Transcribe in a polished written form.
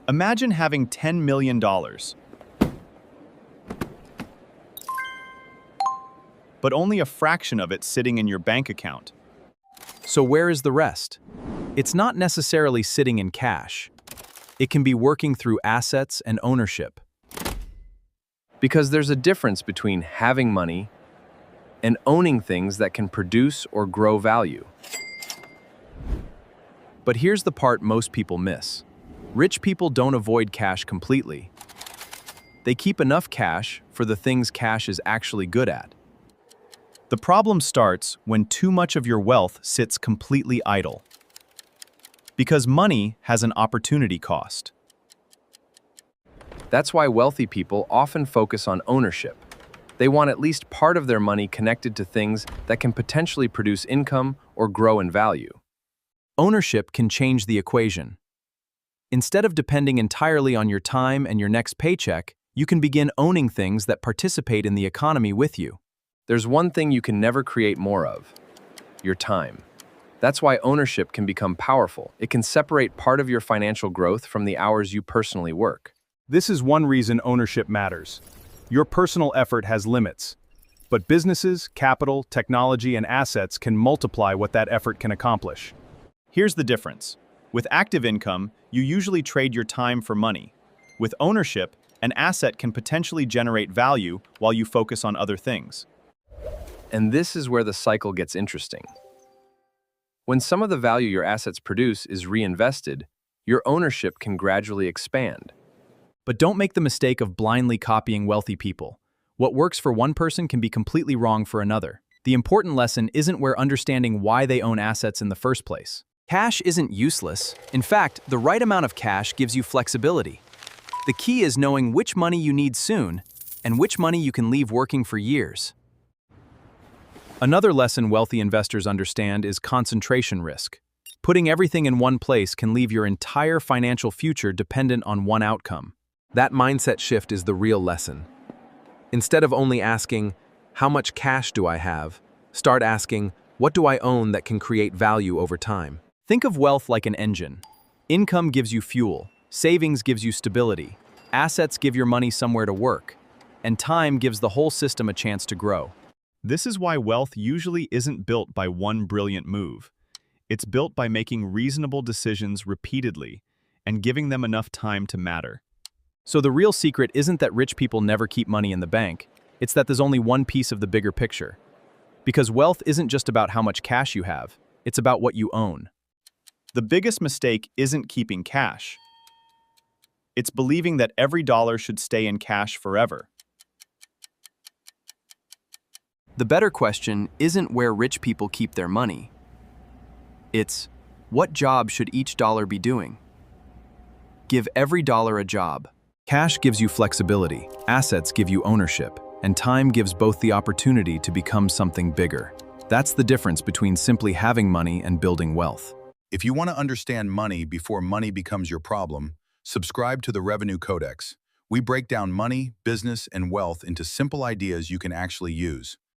Imagine having $10 million, but only a fraction of it sitting in your bank account. So where is the rest? It's not necessarily sitting in cash. It can be working through assets and ownership. Because there's a difference between having money and owning things that can produce or grow value. But here's the part most people miss. Rich people don't avoid cash completely. They keep enough cash for the things cash is actually good at. The problem starts when too much of your wealth sits completely idle. Because money has an opportunity cost. That's why wealthy people often focus on ownership. They want at least part of their money connected to things that can potentially produce income or grow in value. Ownership can change the equation. Instead of depending entirely on your time and your next paycheck, you can begin owning things that participate in the economy with you. There's one thing you can never create more of: your time. That's why ownership can become powerful. It can separate part of your financial growth from the hours you personally work. This is one reason ownership matters. Your personal effort has limits, but businesses, capital, technology, and assets can multiply what that effort can accomplish. Here's the difference. With active income, you usually trade your time for money. With ownership, an asset can potentially generate value while you focus on other things. And this is where the cycle gets interesting. When some of the value your assets produce is reinvested, your ownership can gradually expand. But don't make the mistake of blindly copying wealthy people. What works for one person can be completely wrong for another. The important lesson isn't where understanding why they own assets in the first place. Cash isn't useless. In fact, the right amount of cash gives you flexibility. The key is knowing which money you need soon and which money you can leave working for years. Another lesson wealthy investors understand is concentration risk. Putting everything in one place can leave your entire financial future dependent on one outcome. That mindset shift is the real lesson. Instead of only asking, how much cash do I have? Start asking, what do I own that can create value over time? Think of wealth like an engine. Income gives you fuel, savings gives you stability, assets give your money somewhere to work, and time gives the whole system a chance to grow. This is why wealth usually isn't built by one brilliant move. It's built by making reasonable decisions repeatedly and giving them enough time to matter. So the real secret isn't that rich people never keep money in the bank, it's that there's only one piece of the bigger picture. Because wealth isn't just about how much cash you have, it's about what you own. The biggest mistake isn't keeping cash. It's believing that every dollar should stay in cash forever. The better question isn't where rich people keep their money. It's, what job should each dollar be doing? Give every dollar a job. Cash gives you flexibility, assets give you ownership, and time gives both the opportunity to become something bigger. That's the difference between simply having money and building wealth. If you want to understand money before money becomes your problem, subscribe to the Revenue Codex. We break down money, business, and wealth into simple ideas you can actually use.